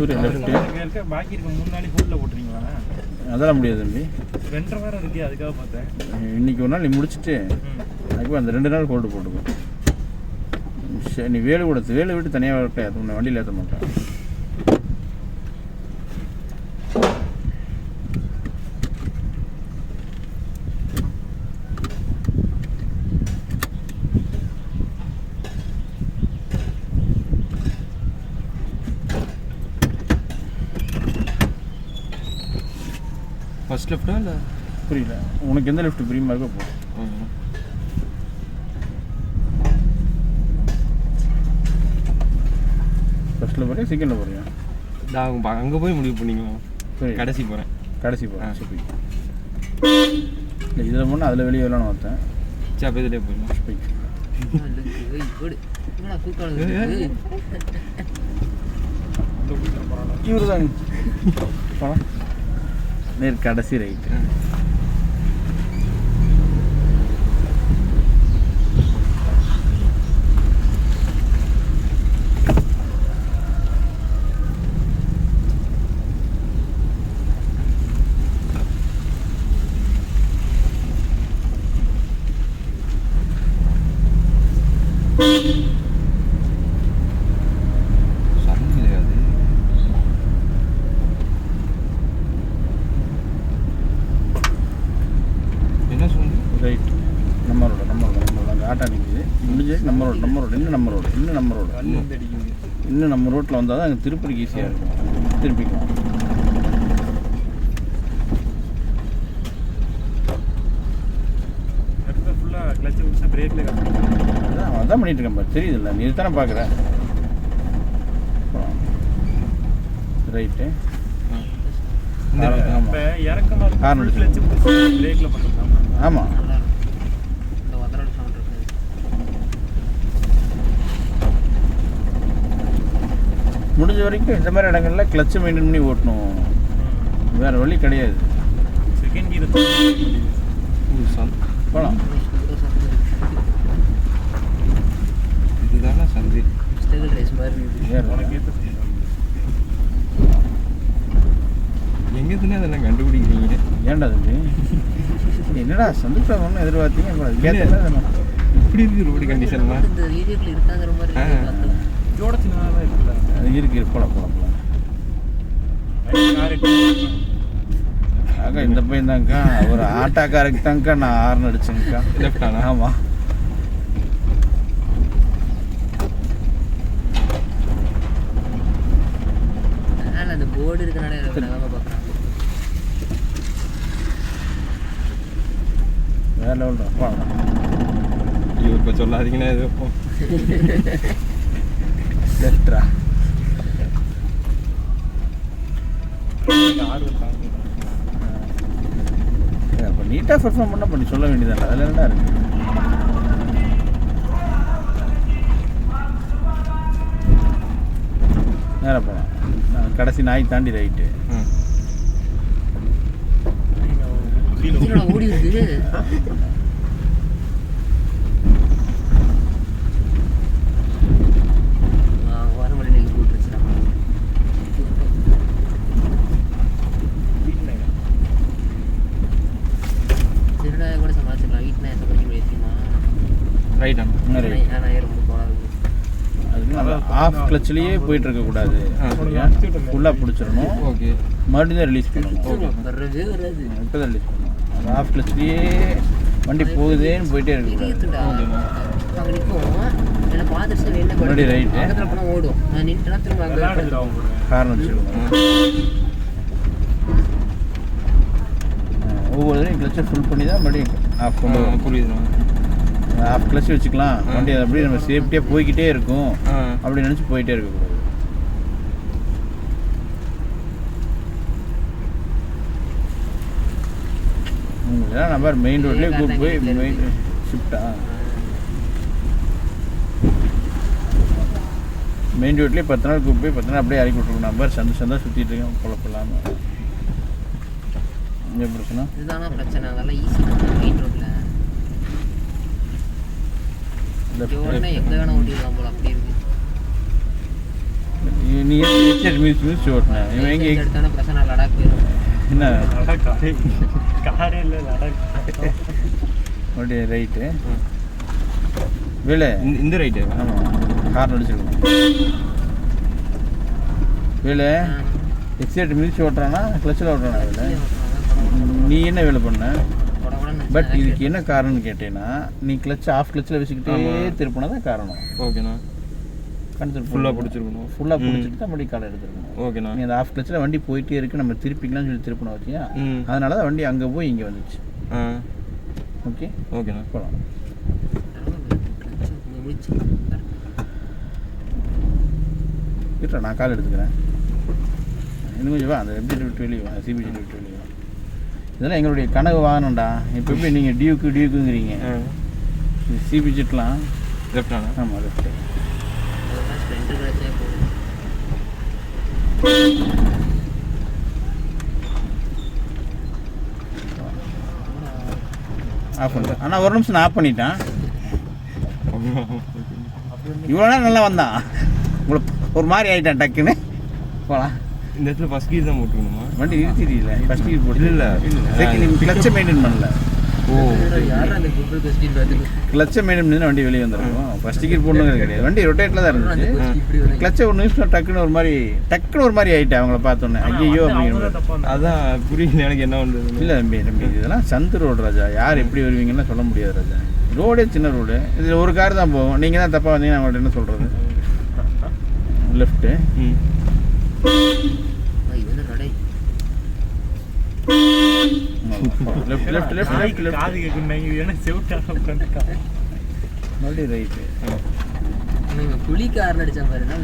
சூரியன் லெஃப்ட்டு. பாக்கி இருக்க 3 நாளைக்கு ஃபுல்ல போட்டுறீங்களா? அதெல்லாம் முடியாது தம்பி. 2.5 வாரம் இருக்கு, அதுக்காக பார்த்தேன். இன்னைக்கு ஒரு நாள் நீ முடிச்சுட்டு அதுக்கு அந்த 2 நாள் ஹோல்டு போட்டுக்கோ. நீ வேலு கொடுத்து வேலு விட்டு தனியாக வரட்டே, அது உன்னை வண்டியில் ஏற்ற மாட்டேன். ஃபர்ஸ்ட் லெஃப்ட்டா இல்லை? புரியல, உனக்கு எந்த லெஃப்ட் பிரியமாக இருக்கோ போ. ஃபர்ஸ்ட்டில் போறியா செகண்டில் போறியா? நான் அங்கே போய் முடிவு பண்ணிங்க. கடைசி போகிறேன். கடைசி போகிறேன். சரி, இல்லை இதில் போனால் அதில் வெளியே வரலான்னு பார்த்தேன். சரி, அப்போ இதிலே போயிடலாம். இவரு தான் போகலாம். நேர் கடைசி ரைட்டு. இன்னும் நம்ம ரோட்டில் வந்தால் தான் அங்கே திருப்பதிக்கு ஈஸியாக இருக்கும். திருப்பிக்கலாம். அதான் பண்ணிட்டு இருக்கேன் பாரு, தெரியுதுல்ல, நீ தானே பார்க்குற. ரைட்டு. ஆமாம், முடிஞ்ச வரைக்கும் இந்த மாதிரி இடங்கள்ல கிளட்சை மெயின்டைன் பண்ணி ஓட்டணும், வேற வழி கிடையாது. செகண்ட் கீர் போகலாம். இதுதானே சந்தி எங்கே தானே அதெல்லாம் கண்டுபிடிக்கிறீங்க? ஏன்டா தம்பி, என்னடா சந்துக்குள்ள ஒன்றும் எதிர்பார்த்தீங்க? இப்படி இருக்கு ரோடு கண்டிஷன்லாம். இருக்கு போகலாம் போகலாம் போகலாம். அக்கா இந்த பையன் தான்க்கா, ஒரு ஆட்டாக்காரருக்கு தான்க்கா நான் ஹார்ன் அடிச்சேங்க்கா. லெஃப்டானா? ஆமாம். அந்த போர்டு இருக்கனால வேற லெவல் தான். போகலாம். இவர் இப்போ சொல்லாதீங்கன்னா எது லெஃப்டா? அப்போ நீட்டாக பெர்ஃபார்ம் பண்ண பண்ணி சொல்ல வேண்டியதானே, அதில் என்ன இருக்கு? நேராக போகலாம். கடைசி நாய் தாண்டி ரைட்டு. ஓடி வருது. ஆஃப் கிளச்சிலேயே போயிட்டு இருக்க கூடாது, ஃபுல்லாக பிடிச்சிடணும். ஓகே, மறுபடியும் தான் ரிலீஸ் பண்ணணும். இப்போ தான் ரிலீஸ் பண்ணணும். அந்த ஆஃப் கிளச்சிலேயே வண்டி போகுதேன்னு போயிட்டே இருக்கு. முன்னாடி ரைட்டு காரணம் வச்சுக்கணும். ஒவ்வொரு தடவையும் கிளச்சை ஃபுல் பண்ணி தான் மறுபடியும் ஆஃப் கொண்டு வரும். புரியுது. ஆஃப் கிளச் வச்சுக்கலாம், வண்டி அப்படியே நம்ம சேஃப்டியாக போய்கிட்டே இருக்கும் அப்படி நினச்சி போயிட்டே இருக்கக்கூடாது. இதெல்லாம் நம்ம மெயின் ரோட்லேயே கூப்பிட்டு போய் மெயின் ஷிஃப்டா மெயின் ரோட்லேயே 10 நாள் கூப்பிட்டு போய் 10 நாள் அப்படியே இறக்கி விட்ருக்கோம். நம்பர் சந்தா சுற்றிட்டு இருக்கேன் குழப்பமில்லாமல். இங்கே பிரச்சனை இதுதானா பிரச்சனை, அதெல்லாம் ஈஸி தான் மெயின் ரோட்டில். எங்கே வேணால் ஓட்டிடலாம் போல, அப்படி இருக்கு. நீ எக்ஸைட் மிதிச்சு ஓட்டின இவன் எங்கே எடுத்தானே பிரச்சனை லடாக் போயிடும். என்ன லடாக் காரே இல்லை லடாக். அப்படியே ரைட்டு வேலை இந்த ரைட்டு ஆமாம் கார் அடிச்சிருக்கணும் வேலை எக்ஸைட் மிதிச்சு ஓட்டுறானா கிளச்சில் ஓட்டுறானா வேலை நீ என்ன வேலை பண்ண பட் இதுக்கு என்ன காரணம்னு கேட்டேன்னா நீ கிளச் ஆஃப் கிளச்சில் வச்சுக்கிட்டே திருப்பினா தான் காரணம். ஓகேண்ணா. கண்டிப்பாக ஃபுல்லாக பிடிச்சிருக்கணும். ஃபுல்லாக பிடிச்சிட்டு தான் மறுபடியும் காலை எடுத்துருக்கணும். ஓகேண்ணா. நீ அந்த ஆஃப் கிளச்சில் வண்டி போயிட்டே இருக்கு நம்ம திருப்பிக்கலாம்னு சொல்லி திருப்பினா வச்சியா அதனால தான் வண்டி அங்கே போய் இங்கே வந்துச்சு. ஓகே ஓகேண்ணா போகலாம். நான் கால் எடுத்துக்கிறேன் இன்னும் கொஞ்சம் வா அந்த எம்ஜிடி விட்டு வெளியே வா சிபிஜி விட்டு வெளியே வா. இதெல்லாம் எங்களுடைய கனவு வாங்கணும்டா. இப்போ எப்படி நீங்கள் டியூக்குங்கிறீங்க சிபிஜெட்லாம் லெஃப்டாண்ணா? ஆமாம் லெஃப்ட். ஆஃப் பண்ணுறேன் ஆனால் ஒரு நிமிஷம் நான் ஆஃப் பண்ணிட்டேன். இவ்வளோ நேரம் நல்லா வந்தான் உங்களை ஒரு மாதிரி ஆகிட்டான் டக்குன்னு போகலாம். இந்த இடத்துல ஃபஸ்ட் கீர் தான் போட்டுக்கணுமா? வண்டி நிறுத்திட்டீங்களா? ஃபஸ்ட் கீர் போட்டு இல்லை செகண்ட் கிளச்சை மெயின்டைன் பண்ணல. ஓ கிளச்சை மெயின்டைன் பண்ணி வண்டி வெளியே வந்துருக்கும். ஃபஸ்ட் கீர் போடணுங்கிறது கிடையாது. வண்டி ரொட்டேட்டில் தான் இருந்துச்சு. கிளச்சை ஒரு நிமிஷம் டக்குன்னு ஒரு மாதிரி ஆகிட்டேன் அவங்கள பார்த்தோன்னே. ஐயோ அப்படிங்கிற அதான் புரியல எனக்கு என்ன பண்ணுறது. இல்லை தம்பி இதெல்லாம் சந்து ரோடு ராஜா. யார் எப்படி வருவீங்கன்னு சொல்ல முடியாது ராஜா. ரோடே சின்ன ரோடு. இதில் ஒரு கார் தான் போகும். நீங்கள் தான் தப்பாக வந்தீங்கன்னா அவங்கள்ட்ட என்ன சொல்கிறது? லெஃப்ட்டு காது கேட்கணும். எனக்கு செவிட்டாக மறுபடியும் ரைட்டு புலிக்காரன் அடிச்சா பாருங்க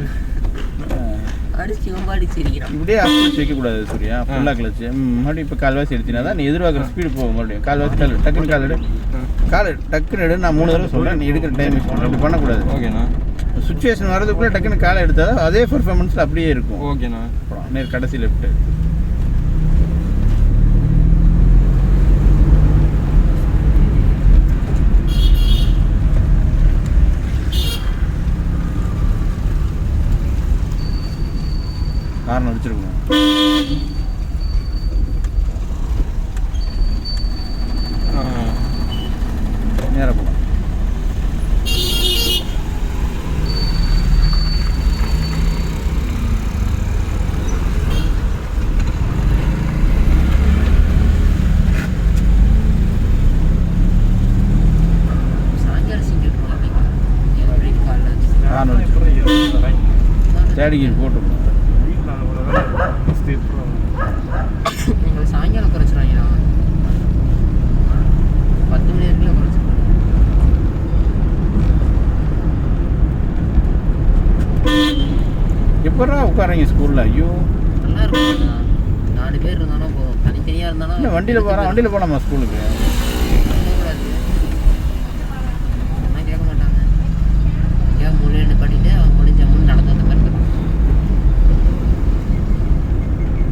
அடிச்சு அடிச்சிருக்கிறான். இப்படியே ஆஃப் வைக்கக்கூடாது சூர்யா. ஃபுல்லாக கிளச்சு மறுபடியும் இப்போ கால்வாசி எடுத்தினா தான் நீ எதிர்பார்க்குற ஸ்பீடு போகும். மறுபடியும் கால்வாசி டக்குன்னு கால் டக்குன்னு எடு. நான் 3 தடவை சொல்கிறேன். நீ எடுக்கிற டைம் அப்படி பண்ணக்கூடாது. ஓகேண்ணா. சுச்சுவேஷன் வரதுக்குள்ளே டக்குன்னு காலை எடுத்தால் அதே பர்ஃபார்மன்ஸில் அப்படியே இருக்கும். ஓகேண்ணா. நேர் கடைசி லெஃப்ட்டு காரணம் அடிச்சிருக்கணும். நேராக போகலாம். காரணம் அடிச்சிருக்கணும். தேடி போட்டுக்கணும். எங்களுக்கு சாயங்காலம் குறைச்சிருவாங்க. 10 மணி வரைக்கும் குறைச்சிருவாங்க. எப்படா உட்காரங்க ஸ்கூலில்? ஐயோ நல்லா இருக்கும். 4 பேர் இருந்தாலும் போதும். தனித்தனியாக இருந்தாலும் இல்லை வண்டியில் போகலாமா ஸ்கூலுக்கு? சொன்னால் கேட்க மாட்டாங்க. ஏன் மொழின்னு பண்ணிட்டு முடிஞ்ச முன் நடந்து வந்த மாதிரி இருக்கும்.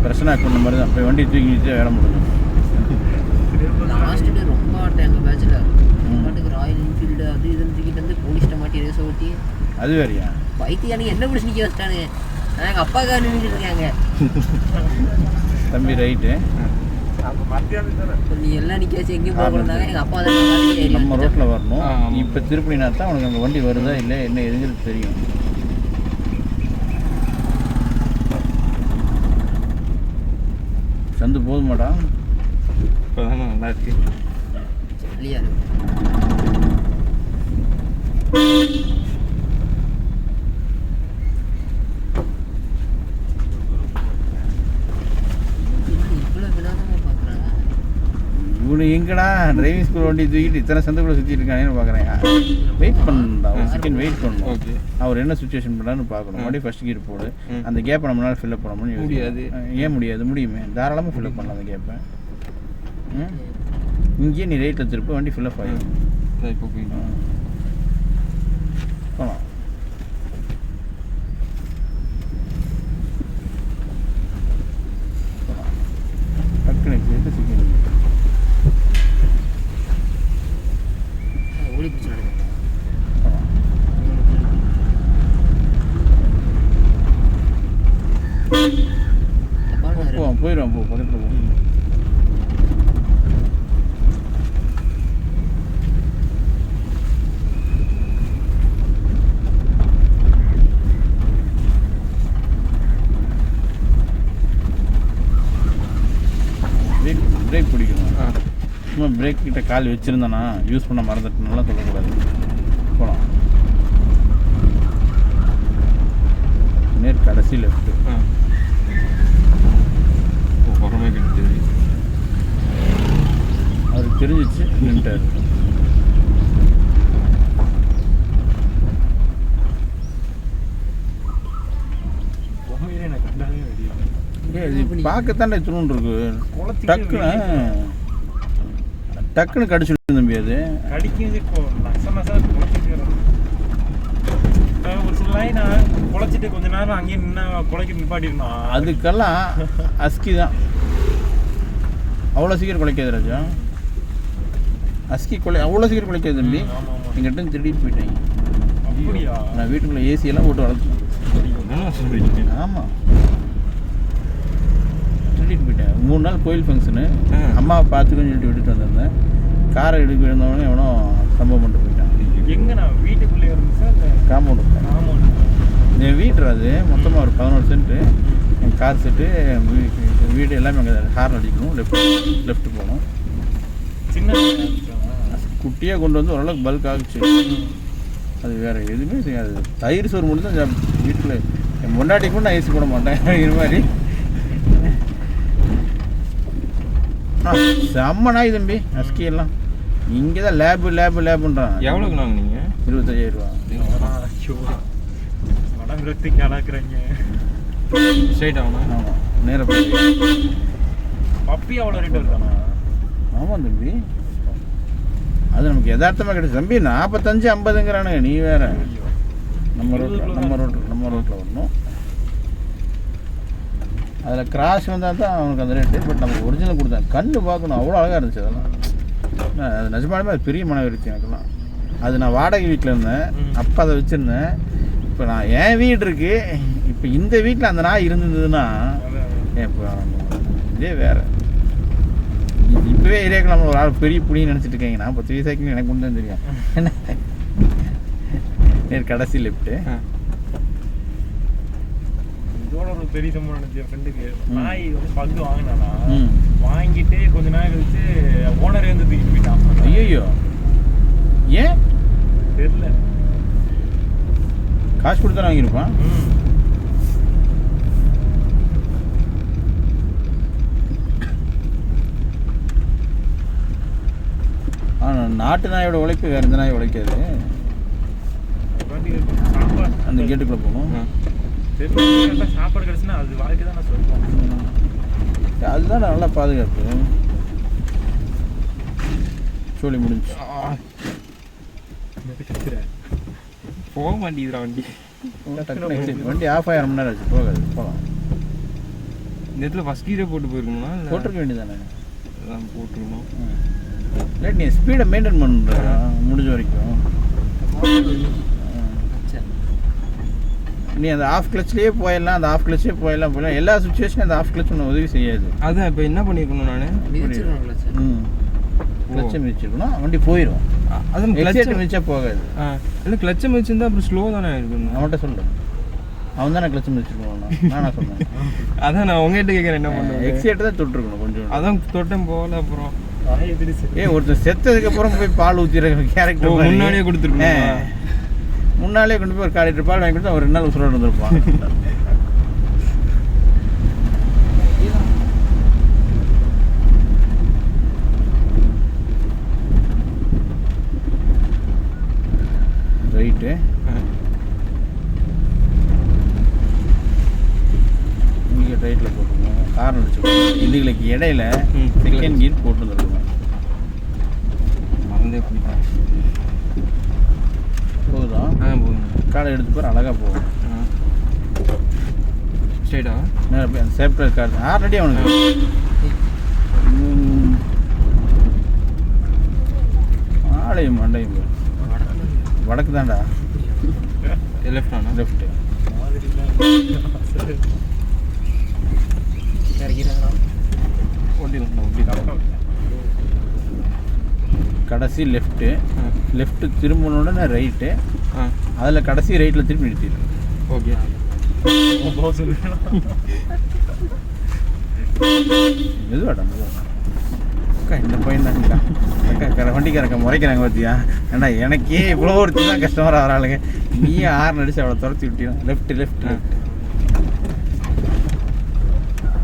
பிரச்சனை கொண்ட மாதிரி தான். போய் வண்டி தூக்கிட்டு வேலை முடியும். லாஸ்ட் டே ரொம்ப ஆட்டேன் எங்கள் பேட்சில். பாட்டுக்கு ராயல் என்ஃபீல்டு அது இதுன்னு தூக்கிட்டு வந்து போலீஸ்ட்டை மாட்டி ரேஸை ஓட்டி அது வேறையா? பைத்தியானுங்க என்ன பிடிச்சி நிற்க வச்சிட்டானு. எங்கள் அப்பாக்காக நின்றுட்டு இருக்காங்க. தம்பி ரைட்டு நீ எல்லாம் நிற்க வச்சு எங்கேயும் போகிறாங்க. எங்கள் அப்பா தான் நம்ம ரோட்டில் வரணும். இப்போ திருப்பினா தான் உனக்கு அங்கே வண்டி வருதா இல்லை என்ன எதுங்கிறது தெரியும். சந்து போதுமாடா? இப்போதான் நல்லா இருக்கு. இல்லையா இவ்வளோ வினோதமாக பார்க்குறாங்க. இவனு எங்கடா டிரைவிங் ஸ்கூல் வண்டி தூக்கிட்டு இத்தனை சந்துக்குள்ளே சுற்றிட்டு இருக்கானேன்னு பார்க்குறேன். வெயிட் பண்ணணும்டா, ஒரு செகண்ட் வெயிட் பண்ணணும். ஓகே, அவர் என்ன சுச்சுவேஷன் பண்ணான்னு பார்க்கணும். மறுபடியும் ஃபஸ்ட் கீர் போடு. அந்த கேப்பை நம்மளால் ஃபில்அப் பண்ண முடியாது. ஏன் முடியாது? முடியுமே, தாராளமாக ஃபில்அப் பண்ணலாம் அந்த கேப்பை. இங்கேயே நீ ரைட்டில் திருப்ப வண்டி ஃபில்அப் ஆகிடும். இப்போ போகலாம். டக்குனு போயிட்டு செகண்ட் ஓடி பிடிச்சி நடக்கும். போயிடுவான் போ பக்கத்தில் போ. பிரேக் பிடிக்கணும். சும்மா பிரேக் கிட்ட கால் வச்சுருந்தானா யூஸ் பண்ண மறந்துட்டுனாலாம் சொல்லக்கூடாது. போகலாம். நேர் கடைசி லெஃப்ட்டு. உரமே கிடைச்சது. அவருக்கு தெரிஞ்சிச்சு நின்ட்டார். எனக்கு கண்டாலே வெடியும். பார்க்கத்தாண்டே துணுன்னு இருக்கு. டக்குன்னு கடிச்சுட்டு தம்பி. அது கடிக்கிறது ஒரு சில லைன் குலைச்சிட்டு கொஞ்ச நேரம் அங்கேயே நின்று குலைக்க நிப்பாட்டிருந்தான். அதுக்கெல்லாம் அஸ்கி தான். அவ்வளோ சீக்கிரம் குலைக்காது ராஜா. அஸ்கி அவ்வளோ சீக்கிரம் குலைக்காது தம்பி. எங்கிட்ட திருடிட்டு போயிட்டாங்க. அப்படியா? நான் வீட்டுக்குள்ளே ஏசியெல்லாம் போட்டு வளர்த்தேன். ஆமாம், திருடிட்டு போயிட்டேன். 3 நாள் கோயில் ஃபங்க்ஷனு. அம்மாவை பார்த்துக்கன்னு சொல்லிட்டு விட்டுட்டு வந்திருந்தேன். காரை எடுக்க இருந்தவொடனே எவனோ சம்பவம் பண்ணிட்டு போயிட்டான். எங்கண்ணா? வீட்டுக்குள்ளே இருந்துச்சா? காம்பவுண்டு. என் வீட்டு அது மொத்தமாக ஒரு 11 சென்ட்டு. என் கார் செட்டு, வீடு எல்லாமே அங்கே. ஹார்ன் அடிக்கணும், லெஃப்ட் போகணும். சின்ன குட்டியாக கொண்டு வந்து ஓரளவுக்கு பல்க் ஆகுச்சு. அது வேறு எதுவுமே செய்யாது. தயிர் சோறு மட்டும் தான் சாப்பிட்டு வீட்டில். என் முன்னாடி கூட நான் ஏசி போட மாட்டேன். இது மாதிரி செம்ம நாய் தம்பி. அஸ்கி எல்லாம் இங்கே தான் லேபுன்றான். எவ்வளோக்கு நாங்கள் நீங்கள்? 25,000 வடங்குறதுக்கு அழகுறாங்க. ஸ்ட்ரைட் ஆகணும். ஆமாம், நேராக போய். பப்பி அவ்வளோ ரேட் இருக்காண்ணா? ஆமாம் தம்பி, அது நமக்கு யதார்த்தமாக கிடைச்சு தம்பி. 45-50ங்கிறானுங்க. நீ வேற. நம்ம ரோட்டில் வரணும். அதில் கிராஸ் வந்தால் தான் அவனுக்கு அந்த ரேட்டு. பட் நமக்கு ஒரிஜினல் கொடுத்தாங்க. கண்ணு பார்க்கணும், அவ்வளோ அழகாக இருந்துச்சு. அதெல்லாம் அது நிஜமாலுமே அது பெரிய மன விருத்தி எனக்குலாம். அது நான் வாடகை வீட்டில் இருந்தேன், அப்போ அதை வச்சுருந்தேன். இப்போ நான் என் வீடு இருக்குது. இப்போ இந்த வீட்டில் அந்த நாய் இருந்ததுன்னா இப்போ இதே வேறு. இப்போவே ஏரியாவுக்கு நம்ம ஒரு ஆள் பெரிய புடின்னு நினச்சிட்டு இருக்கீங்க. நான் 10 வயசாக்கு எனக்கு மட்டும் தான் தெரியும். நேர் கடைசி லெஃப்ட்டு. இதோட ஒரு பெரிய சம்பவம் நினைச்சு என் ஃப்ரெண்டுக்கு. நாய் வந்து பங்கு வாங்கினானா, வாங்கிட்டு கொஞ்ச நேரம் கழிச்சு ஓனரே வந்து தூக்கிட்டு போயிட்டான். ஐயோ, ஏன் தெரியல. காசு கொடுத்தா வாங்கியிருப்பான். நாட்டு நாயோட உழைப்பு வேறு எந்த நாய் உழைக்காது. அந்த கேட்டுக்குள்ளே போகணும். சாப்பாடு கிடச்சுன்னா அது வாழ்க்கை தான் நான் சொல்லுவேன். அதுதான் நல்லா பாதுகாப்பு. சொல்லி முடிஞ்சு போக மாட்டேங்குதுடா வண்டி. வண்டி ஆஃப் ஆகிற மணி நேரம் ஆச்சு. போகாது, போகலாம். இந்த இடத்துல ஃபஸ்ட் கீரே போட்டு போயிருக்கணுமா? போட்டிருக்க வேண்டியதானே? அதான் போட்டுருக்கணும். இல்லை, நீ ஸ்பீடை மெயின்டைன் பண்ணுற முடிஞ்ச வரைக்கும். நீ அந்த ஆஃப் கிளச்லேயே போயிடலாம். அந்த ஆஃப் கிளச்லேயே போயிடலாம். எல்லா சுச்சுவேஷனும் அந்த ஆஃப் கிளச் ஒன்று உதவி செய்யாது. அதான் இப்போ என்ன பண்ணியிருக்கணும் நான்? கிளச்சை மிதிச்சிருக்கணும், வண்டி போயிடும். அதுவும் கிளச்சை மிதிச்சா போகாது. இல்லை, கிளச்சை மிதிச்சிருந்தா அப்புறம் ஸ்லோ தானே இருக்கணும். அவன்கிட்ட சொல்லு. அவன் தானே கிளச்சை மிதிச்சிருக்கணும். நான் சொன்னேன். அதான் நான் உங்ககிட்ட கேட்குறேன், என்ன பண்ணுவேன்? எக்ஸைட்டை தான் தொட்டிருக்கணும் கொஞ்சம். அதான் தொட்டம் போகல. அப்புறம் ஒருத்தர் செத்ததுக்கு அப்புறம் போய் பால் ஊற்றிற கேரக்டர் முன்னாடியே கொடுத்துருக்கேன். முன்னாலே கொண்டு போய் ஒரு 1/4 லிட்டர் பால் வாங்கி கொடுத்தா ஒரு 2 நாள் உசுரோடு இருந்திருப்பான். ரைட்டு. இங்கே ரைட்டில் போட்டுருக்கோம். கார் அடிச்சுக்கணும். இதுகளுக்கு இடையில செகண்ட் கீர் போட்டு வந்துருக்கோம். மறந்தே போயிட்டேன். போகுதா? போகுது. காரை எடுத்து போகிற அழகாக போகும். ஸ்ட்ரைட்டா நேரம் போய் அந்த சேஃப்டர் கார் ஆல்ரெடி அவனுக்கு ஆலயம் மண்டையும் வடக்கு தான்டா. லெஃப்டானா? லெஃப்ட்டு. கடைசி லெஃப்ட்டு திரும்பணுன்னு ரைட்டு, அதில் கடைசி ரைட்டில் திருப்பி நிறுத்திடு. ஓகே. மெதுவாடா அக்கா, இந்த பையன் தான்டா அக்கா, வண்டிக்காரங்க முறைக்கிறாங்க பார்த்தியா? ஏன்னா எனக்கே இவ்வளோ ஒரு தான் கஸ்டமராக வராளுங்க, நீயே ஆறு அடிச்சு அவளை துரத்தி விட்டியா? லெஃப்ட்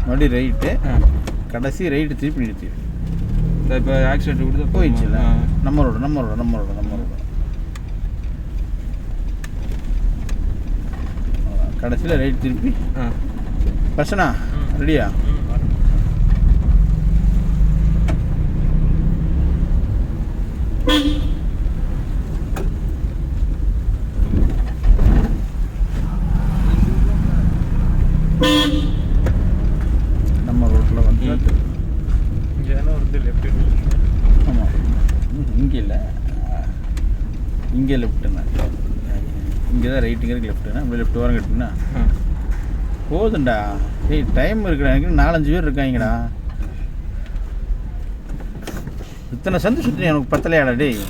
மறுபடியும் ரைட்டு, கடைசி ரைட்டு திருப்பி நிறுத்தி. இப்போ ஆக்சிடென்ட் கொடுத்து போயிடுச்சுல்ல. நம்ம ரோடு கடைசியில் ரைட் திருப்பி. பிரச்சனா ரெடியா? நம்ம ரோட்டில் வந்து இங்கே தானே வந்து லெஃப்ட். ஆமாம், இங்கே இல்லை, இங்கே லெஃப்ட்டுண்ணா, இங்கே தான் ரைட்டுங்கிறது லெஃப்ட்டுண்ணா. அப்படி லெஃப்ட் ஓரம் கட்டுனா போதுண்டா. ஏய் டைம் இருக்குடா, எனக்கு 4-5 பேர் இருக்காங்கடா. இத்தனை சந்து சுற்றி எனக்கு பத்தலையாடா டேய்.